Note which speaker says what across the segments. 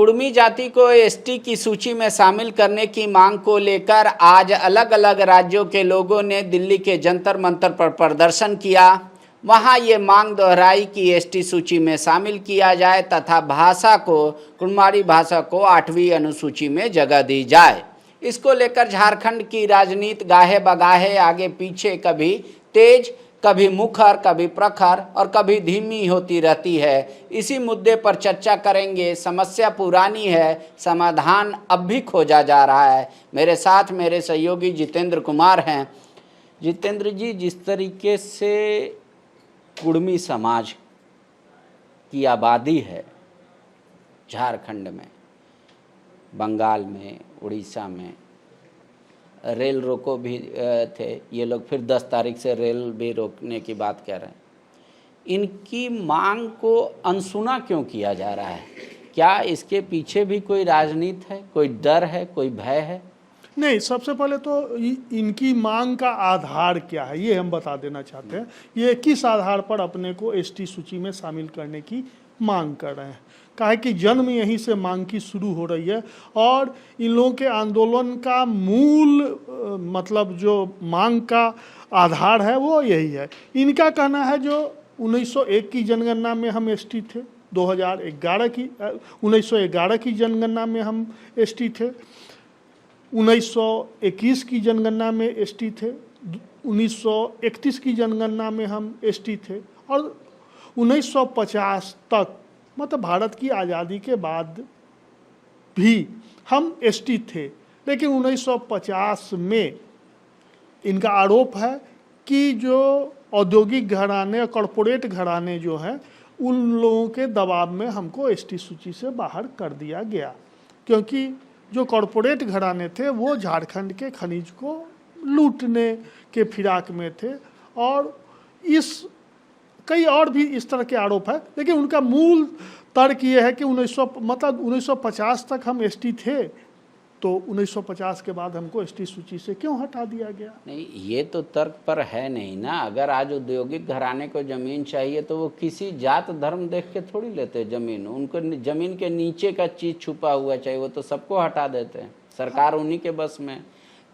Speaker 1: कुड़मी जाति को एसटी की सूची में शामिल करने की मांग को लेकर आज अलग अलग राज्यों के लोगों ने दिल्ली के जंतर मंतर पर प्रदर्शन किया। वहां ये मांग दोहराई कि एसटी सूची में शामिल किया जाए तथा भाषा को, कुड़मारी भाषा को 8वीं अनुसूची में जगह दी जाए। इसको लेकर झारखंड की राजनीति गाहे बगाहे आगे पीछे, कभी तेज, कभी मुखर, कभी प्रखर और कभी धीमी होती रहती है। इसी मुद्दे पर चर्चा करेंगे। समस्या पुरानी है, समाधान अब भी खोजा जा रहा है। मेरे साथ मेरे सहयोगी जितेंद्र कुमार हैं। जितेंद्र जी, जिस तरीके से कुड़मी समाज की आबादी है झारखंड में, बंगाल में, उड़ीसा में, रेल रोको भी थे ये लोग, फिर 10 तारीख से रेल भी रोकने की बात कह रहे हैं। इनकी मांग को अनसुना क्यों किया जा रहा है? क्या इसके पीछे भी कोई राजनीति है, कोई डर है, कोई भय है?
Speaker 2: नहीं, सबसे पहले तो इनकी मांग का आधार क्या है ये हम बता देना चाहते हैं। ये किस आधार पर अपने को एसटी सूची में शामिल करने की मांग कर रहे हैं। काहे कि जन्म यहीं से मांग की शुरू हो रही है और इन लोगों के आंदोलन का मूल मतलब जो मांग का आधार है वो यही है। इनका कहना है जो 1901 की जनगणना में हम एसटी थे, 1911 की जनगणना में हम एसटी थे, 1921 की जनगणना में एसटी थे, 1931 की जनगणना में हम एसटी थे और 1950 तक, मतलब भारत की आज़ादी के बाद भी हम एसटी थे। लेकिन 1950 में इनका आरोप है कि जो औद्योगिक घराने और कॉरपोरेट घराने जो हैं उन लोगों के दबाव में हमको एसटी सूची से बाहर कर दिया गया, क्योंकि जो कॉरपोरेट घराने थे वो झारखंड के खनिज को लूटने के फिराक में थे और कई और भी इस तरह के आरोप है। लेकिन उनका मूल तर्क ये है कि 1950 तक हम एसटी थे, तो 1950 के बाद हमको एसटी सूची से क्यों हटा दिया गया?
Speaker 1: नहीं, ये तो तर्क पर है नहीं ना। अगर आज औद्योगिक घराने को जमीन चाहिए तो वो किसी जात धर्म देख के थोड़ी लेते जमीन। उनको जमीन के नीचे का चीज छुपा हुआ चाहिए, वो तो सबको हटा देते हैं। सरकार उन्हीं के बस में।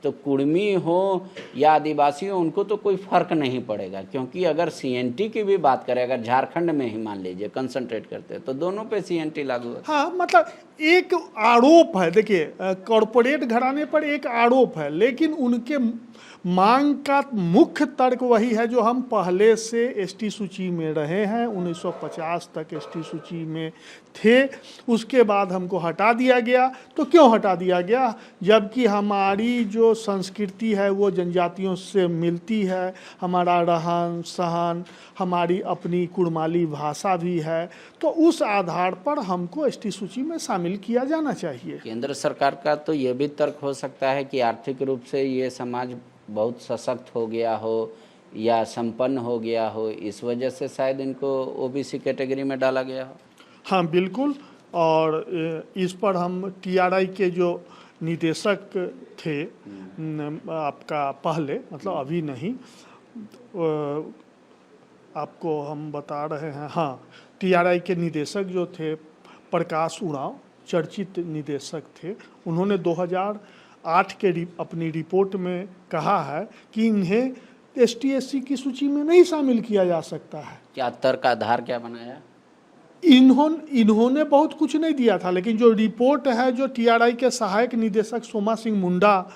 Speaker 1: तो कुड़मी हो या आदिवासी हो, उनको तो कोई फर्क नहीं पड़ेगा, क्योंकि अगर सीएनटी की भी बात करें, अगर झारखंड में ही मान लीजिए कंसंट्रेट करते हैं तो दोनों पे सीएनटी लागू है।
Speaker 2: हाँ, मतलब एक आरोप है। देखिए, कॉरपोरेट घराने पर एक आरोप है, लेकिन उनके मांग का मुख्य तर्क वही है जो हम पहले से एसटी सूची में रहे हैं। 1950 तक एसटी सूची में थे, उसके बाद हमको हटा दिया गया। तो क्यों हटा दिया गया? जबकि हमारी जो संस्कृति है वो जनजातियों से मिलती है, हमारा रहन सहन, हमारी अपनी कुड़माली भाषा भी है, तो उस आधार पर हमको एसटी सूची में शामिल किया जाना चाहिए।
Speaker 1: केंद्र सरकार का तो ये भी तर्क हो सकता है कि आर्थिक रूप से ये समाज बहुत सशक्त हो गया हो या संपन्न हो गया हो, इस वजह से शायद इनको ओबीसी कैटेगरी में डाला गया हो।
Speaker 2: हाँ, बिल्कुल। और इस पर हम टीआरआई के जो निदेशक थे आपका पहले, मतलब अभी नहीं, आपको हम बता रहे हैं। हाँ, टीआरआई के निदेशक जो थे प्रकाश उरांव, चर्चित निदेशक थे, उन्होंने 2008 के अपनी रिपोर्ट में कहा है कि इन्हें एसटी/एससी की सूची में नहीं शामिल किया जा सकता है।
Speaker 1: क्या तर्क आधार क्या बनाया?
Speaker 2: इन्होंने बहुत कुछ नहीं दिया था, लेकिन जो रिपोर्ट है, जो टीआरआई के सहायक निदेशक सोमा सिंह मुंडा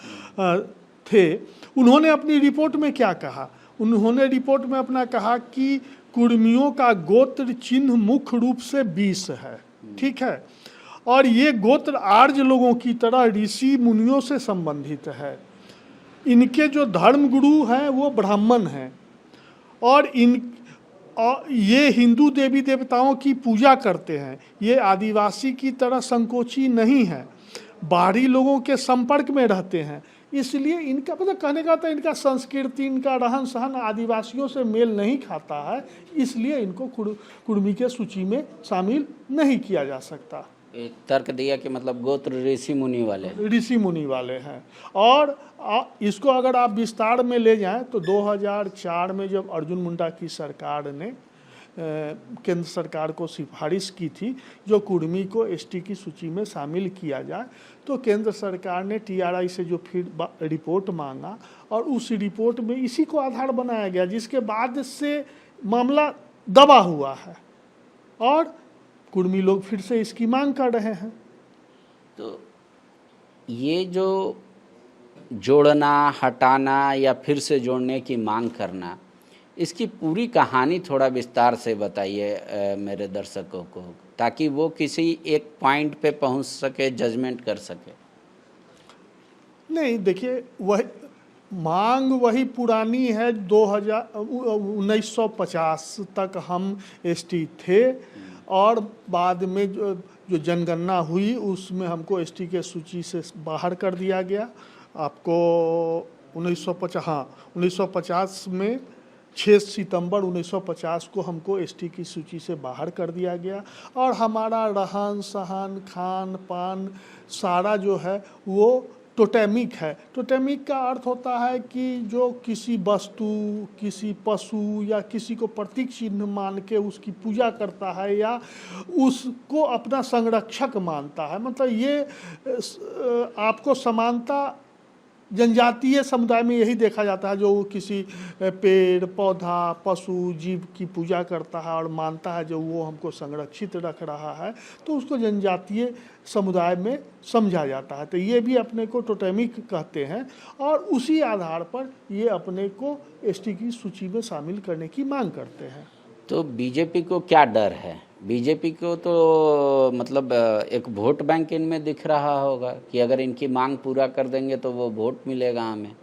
Speaker 2: थे, उन्होंने अपनी रिपोर्ट में क्या कहा? उन्होंने रिपोर्ट में अपना कहा कि कुड़मियों का गोत्र चिन्ह मुख्य रूप से 20 है, ठीक है, और ये गोत्र आर्य लोगों की तरह ऋषि मुनियों से संबंधित है। इनके जो धर्म गुरु हैं वो ब्राह्मण हैं और ये हिंदू देवी देवताओं की पूजा करते हैं। ये आदिवासी की तरह संकोची नहीं है, बाहरी लोगों के संपर्क में रहते हैं। इसलिए इनका मतलब कहने का था, इनका संस्कृति, इनका रहन सहन आदिवासियों से मेल नहीं खाता है, इसलिए इनको कुड़मी के सूची में शामिल नहीं किया जा सकता।
Speaker 1: एक तर्क दिया कि मतलब गोत्र ऋषि मुनि वाले
Speaker 2: हैं। और इसको अगर आप विस्तार में ले जाएं तो 2004 में जब अर्जुन मुंडा की सरकार ने केंद्र सरकार को सिफारिश की थी जो कुर्मी को एसटी की सूची में शामिल किया जाए। तो केंद्र सरकार ने टीआरआई से जो फिर रिपोर्ट मांगा और उस रिपोर्ट में इसी को आधार बनाया गया, जिसके बाद से मामला दबा हुआ है और कुर्मी लोग फिर से इसकी मांग कर रहे हैं।
Speaker 1: तो ये जो जोड़ना, हटाना या फिर से जोड़ने की मांग करना, इसकी पूरी कहानी थोड़ा विस्तार से बताइए मेरे दर्शकों को, ताकि वो किसी एक पॉइंट पे पहुंच सके, जजमेंट कर सके।
Speaker 2: नहीं, देखिए, वही मांग वही पुरानी है। 1950 तक हम एसटी थे और बाद में जो जनगणना हुई उसमें हमको एसटी के सूची से बाहर कर दिया गया। आपको 1950 में 6 सितंबर 1950 को हमको एसटी की सूची से बाहर कर दिया गया और हमारा रहन सहन, खान पान सारा जो है वो टोटेमिक है। टोटेमिक का अर्थ होता है कि जो किसी वस्तु, किसी पशु या किसी को प्रतीक चिन्ह मान के उसकी पूजा करता है या उसको अपना संरक्षक मानता है। मतलब ये आपको समानता जनजातीय समुदाय में यही देखा जाता है, जो किसी पेड़ पौधा, पशु, जीव की पूजा करता है और मानता है जो वो हमको संरक्षित रख रहा है, तो उसको जनजातीय समुदाय में समझा जाता है। तो ये भी अपने को टोटेमिक कहते हैं और उसी आधार पर ये अपने को एसटी की सूची में शामिल करने की मांग करते हैं।
Speaker 1: तो बीजेपी को क्या डर है? बीजेपी को तो मतलब एक वोट बैंक इनमें दिख रहा होगा कि अगर इनकी मांग पूरा कर देंगे तो वो वोट मिलेगा हमें।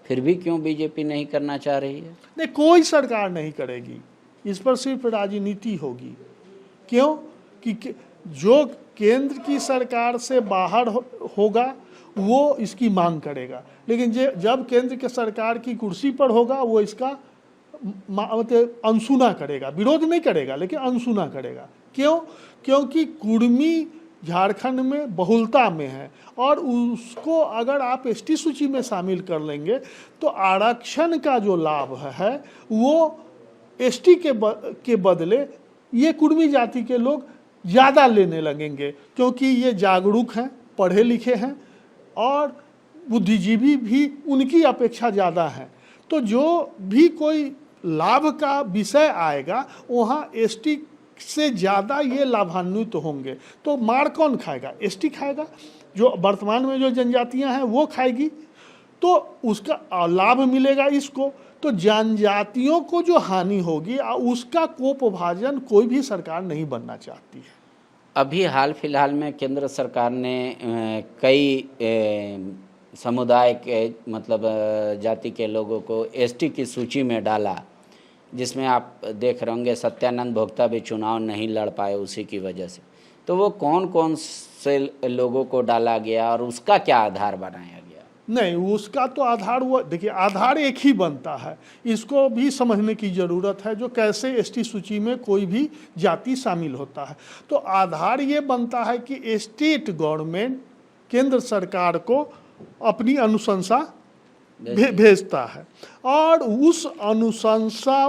Speaker 1: फिर भी क्यों बीजेपी नहीं करना चाह रही है?
Speaker 2: नहीं, कोई सरकार नहीं करेगी, इस पर सिर्फ राजनीति होगी। क्यों? कि जो केंद्र की सरकार से बाहर होगा वो इसकी मांग करेगा, लेकिन जब केंद्र के सरकार की कुर्सी पर होगा वो इसका मतलब अनसुना करेगा, विरोध नहीं करेगा लेकिन अनसुना करेगा। क्यों? क्योंकि कुर्मी झारखंड में बहुलता में है और उसको अगर आप एसटी सूची में शामिल कर लेंगे तो आरक्षण का जो लाभ है वो एसटी के बदले ये कुर्मी जाति के लोग ज़्यादा लेने लगेंगे, क्योंकि ये जागरूक हैं, पढ़े लिखे हैं और बुद्धिजीवी भी उनकी अपेक्षा ज़्यादा हैं। तो जो भी कोई लाभ का विषय आएगा वहाँ एसटी से ज़्यादा ये लाभान्वित होंगे। तो मार कौन खाएगा? एसटी खाएगा। जो वर्तमान में जो जनजातियां हैं वो खाएगी, तो उसका लाभ मिलेगा इसको। तो जनजातियों को जो हानि होगी उसका कोपभाजन कोई भी सरकार नहीं बनना चाहती है।
Speaker 1: अभी हाल फिलहाल में केंद्र सरकार ने कई समुदाय के मतलब जाति के लोगों को एसटी की सूची में डाला, जिसमें आप देख रहे होंगे सत्यानंद भोक्ता भी चुनाव नहीं लड़ पाए उसी की वजह से। तो वो कौन कौन से लोगों को डाला गया और उसका क्या आधार बनाया गया?
Speaker 2: नहीं, उसका तो आधार वो देखिए, आधार एक ही बनता है, इसको भी समझने की ज़रूरत है जो कैसे एसटी सूची में कोई भी जाति शामिल होता है। तो आधार ये बनता है कि स्टेट गवर्नमेंट केंद्र सरकार को अपनी अनुशंसा भेजता है और उस अनुशंसा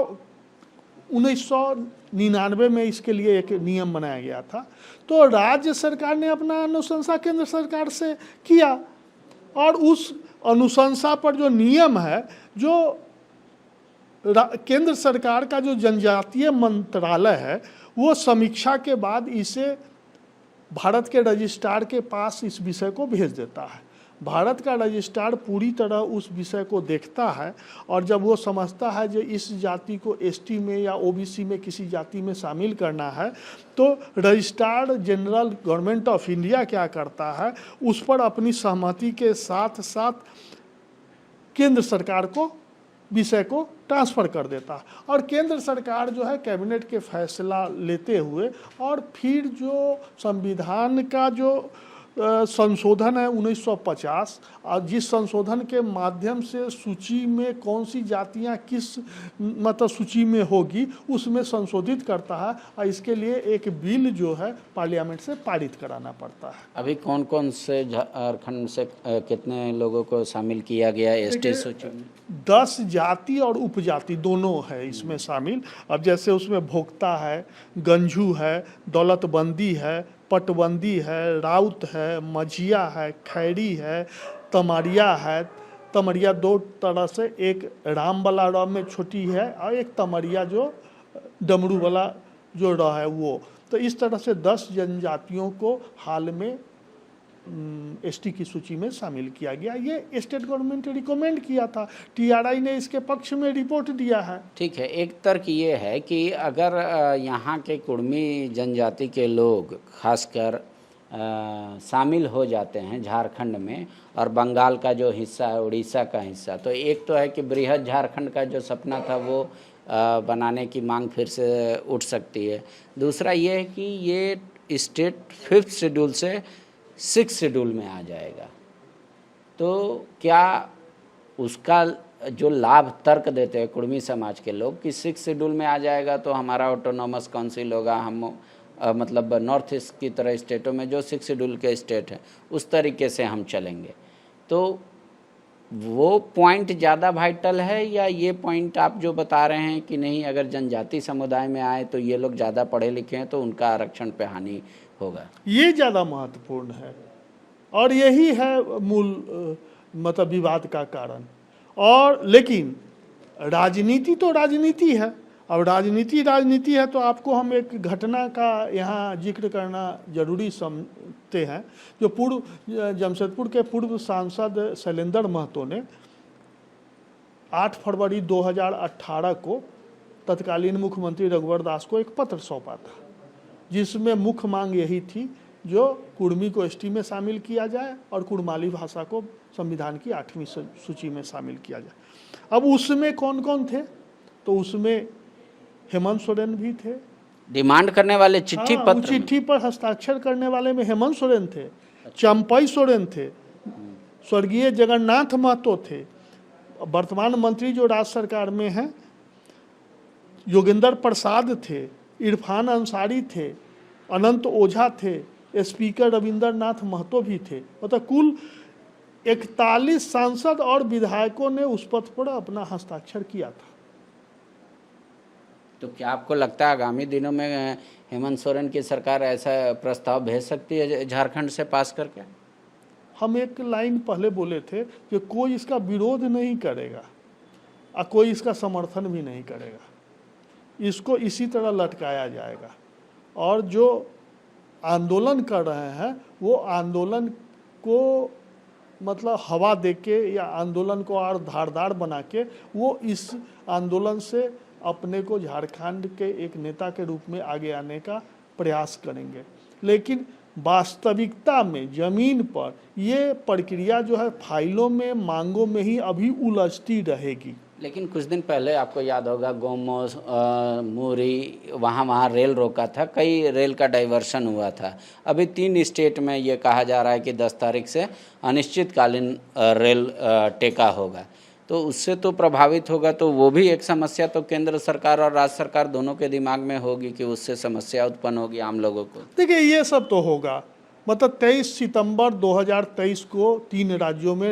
Speaker 2: 1999 में इसके लिए एक नियम बनाया गया था। तो राज्य सरकार ने अपना अनुशंसा केंद्र सरकार से किया और उस अनुशंसा पर जो नियम है, जो केंद्र सरकार का जो जनजातीय मंत्रालय है वो समीक्षा के बाद इसे भारत के रजिस्ट्रार के पास इस विषय को भेज देता है। भारत का रजिस्ट्रार पूरी तरह उस विषय को देखता है और जब वो समझता है कि इस जाति को एसटी में या ओबीसी में किसी जाति में शामिल करना है, तो registrar general government of India क्या करता है, उस पर अपनी सहमति के साथ साथ केंद्र सरकार को विषय को ट्रांसफ़र कर देता है और केंद्र सरकार जो है कैबिनेट के फैसला लेते हुए और फिर जो संविधान का जो संशोधन है 1950, और जिस संशोधन के माध्यम से सूची में कौन सी जातियां किस मतलब सूची में होगी उसमें संशोधित करता है, और इसके लिए एक बिल जो है पार्लियामेंट से पारित कराना पड़ता है।
Speaker 1: अभी कौन कौन से झारखंड से कितने लोगों को शामिल किया गया एसटी सूची में?
Speaker 2: 10 जाति और उपजाति दोनों है इसमें शामिल। अब जैसे उसमें भोक्ता है, गंजू है, दौलतबंदी है, पटबंदी है, राउत है, मझिया है, खैरी है, तमरिया है। तमरिया दो तरह से, एक राम वाला र में छोटी है और एक तमरिया जो डमरू वाला जो र है वो। तो इस तरह से 10 जनजातियों को हाल में एसटी की सूची में शामिल किया गया। ये स्टेट गवर्नमेंट ने रिकमेंड किया था, टीआरआई ने इसके पक्ष में रिपोर्ट दिया है।
Speaker 1: ठीक है, एक तर्क ये है कि अगर यहाँ के कुर्मी जनजाति के लोग खासकर शामिल हो जाते हैं झारखंड में, और बंगाल का जो हिस्सा है, उड़ीसा का हिस्सा, तो एक तो है कि बृहद झारखंड का जो सपना था वो बनाने की मांग फिर से उठ सकती है। दूसरा ये है कि ये स्टेट 5th शेड्यूल से 6th शेड्यूल में आ जाएगा, तो क्या उसका जो लाभ तर्क देते हैं कुर्मी समाज के लोग कि 6th शेड्यूल में आ जाएगा तो हमारा ऑटोनॉमस काउंसिल होगा, हम मतलब नॉर्थ ईस्ट की तरह स्टेटों में जो 6th शेड्यूल के स्टेट हैं उस तरीके से हम चलेंगे, तो वो पॉइंट ज़्यादा वाइटल है, या ये पॉइंट आप जो बता रहे हैं कि नहीं अगर जनजाति समुदाय में आए तो ये लोग ज़्यादा पढ़े लिखे हैं तो उनका आरक्षण पे हानि होगा?
Speaker 2: ये ज़्यादा महत्वपूर्ण है और यही है मूल मतलब विवाद का कारण। और लेकिन राजनीति तो राजनीति है, अब राजनीति है, तो आपको हम एक घटना का यहाँ जिक्र करना जरूरी समझते हैं। जो पूर्व जमशेदपुर के पूर्व सांसद शैलेंद्र महतो ने 8 फरवरी 2018 को तत्कालीन मुख्यमंत्री रघुवर दास को एक पत्र सौंपा था, जिसमें मुख्य मांग यही थी जो कुर्मी को एसटी में शामिल किया जाए और कुड़माली भाषा को संविधान की 8वीं सूची में शामिल किया जाए। अब उसमें कौन कौन थे, तो उसमें हेमंत सोरेन भी थे।
Speaker 1: डिमांड करने वाले चिट्ठी पत्र,
Speaker 2: चिट्ठी पर हस्ताक्षर करने वाले में हेमंत सोरेन थे, चंपई सोरेन थे, स्वर्गीय जगन्नाथ महतो थे, वर्तमान मंत्री जो राज्य सरकार में हैं योगेंद्र प्रसाद थे, इरफान अंसारी थे, अनंत ओझा थे, स्पीकर रविंद्रनाथ महतो भी थे। मतलब कुल 41 सांसद और विधायकों ने उस पत्र पर अपना हस्ताक्षर किया था।
Speaker 1: तो क्या आपको लगता है आगामी दिनों में हेमंत सोरेन की सरकार ऐसा प्रस्ताव भेज सकती है झारखंड से पास करके?
Speaker 2: हम एक लाइन पहले बोले थे कि कोई इसका विरोध नहीं करेगा और कोई इसका समर्थन भी नहीं करेगा, इसको इसी तरह लटकाया जाएगा। और जो आंदोलन कर रहे हैं वो आंदोलन को मतलब हवा देके या आंदोलन को और धारदार बना के वो इस आंदोलन से अपने को झारखंड के एक नेता के रूप में आगे आने का प्रयास करेंगे। लेकिन वास्तविकता में जमीन पर ये प्रक्रिया जो है फाइलों में, मांगों में ही अभी उलझती रहेगी।
Speaker 1: लेकिन कुछ दिन पहले आपको याद होगा गोमोस, मुरी, वहाँ रेल रोका था, कई रेल का डाइवर्शन हुआ था। अभी 3 स्टेट में ये कहा जा रहा है कि 10 तारीख से अनिश्चितकालीन रेल टेका होगा, तो उससे तो प्रभावित होगा, तो वो भी एक समस्या तो केंद्र सरकार और राज्य सरकार दोनों के दिमाग में होगी कि उससे समस्या उत्पन्न होगी आम लोगों को।
Speaker 2: देखिए ये सब तो होगा, मतलब 23 सितंबर 2023 को 3 राज्यों में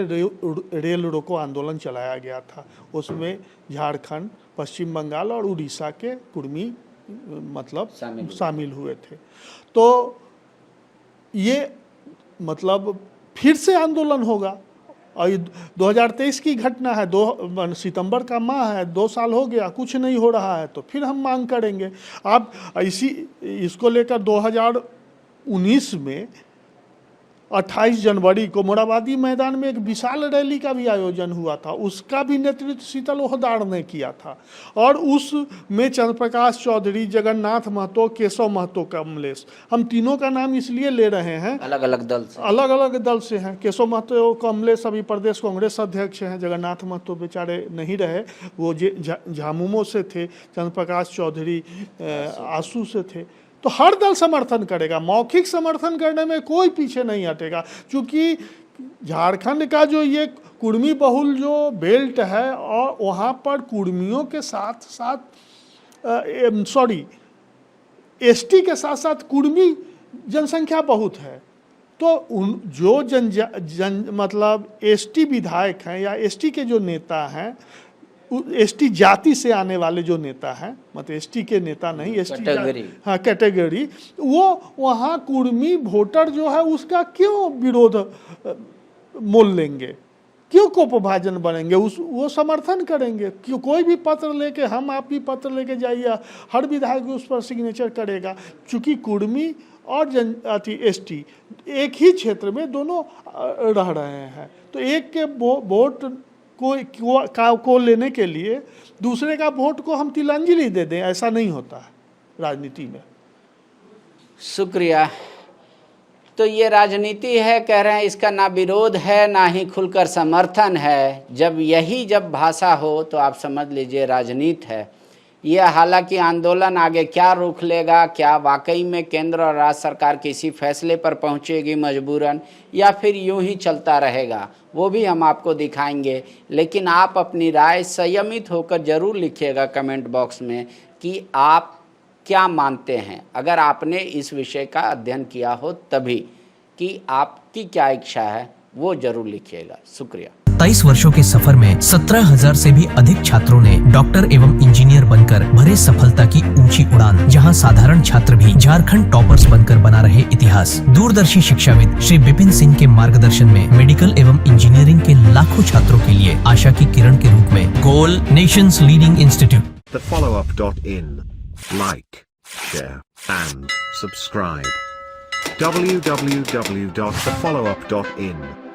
Speaker 2: रेल रोको आंदोलन चलाया गया था। उसमें झारखंड, पश्चिम बंगाल और उड़ीसा के कुर्मी मतलब शामिल हुए थे। तो ये मतलब फिर से आंदोलन होगा और 2023 की घटना है, 2 सितंबर का माह है, 2 साल हो गया, कुछ नहीं हो रहा है, तो फिर हम मांग करेंगे। अब इसको लेकर 2019 में 28 जनवरी को मोराबादी मैदान में एक विशाल रैली का भी आयोजन हुआ था, उसका भी नेतृत्व शीतल ओहदार ने किया था। और उसमें चंद्रप्रकाश चौधरी, जगन्नाथ महतो, केशव महतो, कमलेश, हम तीनों का नाम इसलिए ले रहे हैं, अलग अलग दल से हैं। केशव महतो, कमलेश अभी प्रदेश कांग्रेस अध्यक्ष हैं, जगन्नाथ महतो बेचारे नहीं रहे, वो झामुमो से थे, चंद्रप्रकाश चौधरी आंसू से थे। तो हर दल समर्थन करेगा, मौखिक समर्थन करने में कोई पीछे नहीं हटेगा, क्योंकि झारखंड का जो ये कुर्मी बहुल जो बेल्ट है और वहाँ पर कुर्मियों के साथ साथ एसटी के साथ साथ कुर्मी जनसंख्या बहुत है। तो उन जो मतलब एसटी विधायक हैं या एसटी के जो नेता हैं, एसटी जाति से आने वाले जो नेता हैं, मतलब एसटी के नेता नहीं, एसटी कैटेगरी, वो वहाँ कुर्मी वोटर जो है उसका क्यों विरोध मोल लेंगे, क्यों कोपभाजन बनेंगे, वो समर्थन करेंगे। क्यों कोई भी पत्र लेके, हम आप भी पत्र लेके जाइए, हर विधायक उस पर सिग्नेचर करेगा, चूँकि कुर्मी और एसटी एक ही क्षेत्र में दोनों रह रहे हैं। तो एक के वोट को लेने के लिए दूसरे का वोट को हम तिलांजलि दे दें, ऐसा नहीं होता है राजनीति में।
Speaker 1: शुक्रिया। तो ये राजनीति है, कह रहे हैं, इसका ना विरोध है ना ही खुलकर समर्थन है। जब भाषा हो तो आप समझ लीजिए राजनीति है यह। हालांकि आंदोलन आगे क्या रुख लेगा, क्या वाकई में केंद्र और राज्य सरकार किसी फैसले पर पहुंचेगी मजबूरन, या फिर यूं ही चलता रहेगा, वो भी हम आपको दिखाएंगे। लेकिन आप अपनी राय संयमित होकर ज़रूर लिखिएगा कमेंट बॉक्स में कि आप क्या मानते हैं, अगर आपने इस विषय का अध्ययन किया हो तभी, कि आपकी क्या इच्छा है वो जरूर लिखिएगा। शुक्रिया।
Speaker 3: 27 वर्षों के सफर में 17,000 से भी अधिक छात्रों ने डॉक्टर एवं इंजीनियर बनकर भरे सफलता की ऊंची उड़ान, जहां साधारण छात्र भी झारखंड टॉपर्स बनकर बना रहे इतिहास। दूरदर्शी शिक्षाविद श्री विपिन सिंह के मार्गदर्शन में मेडिकल एवं इंजीनियरिंग के लाखों छात्रों के लिए आशा की किरण के रूप में गोल nations leading institute.
Speaker 4: thefollowup.in. Like, share, and subscribe. www.thefollowup.in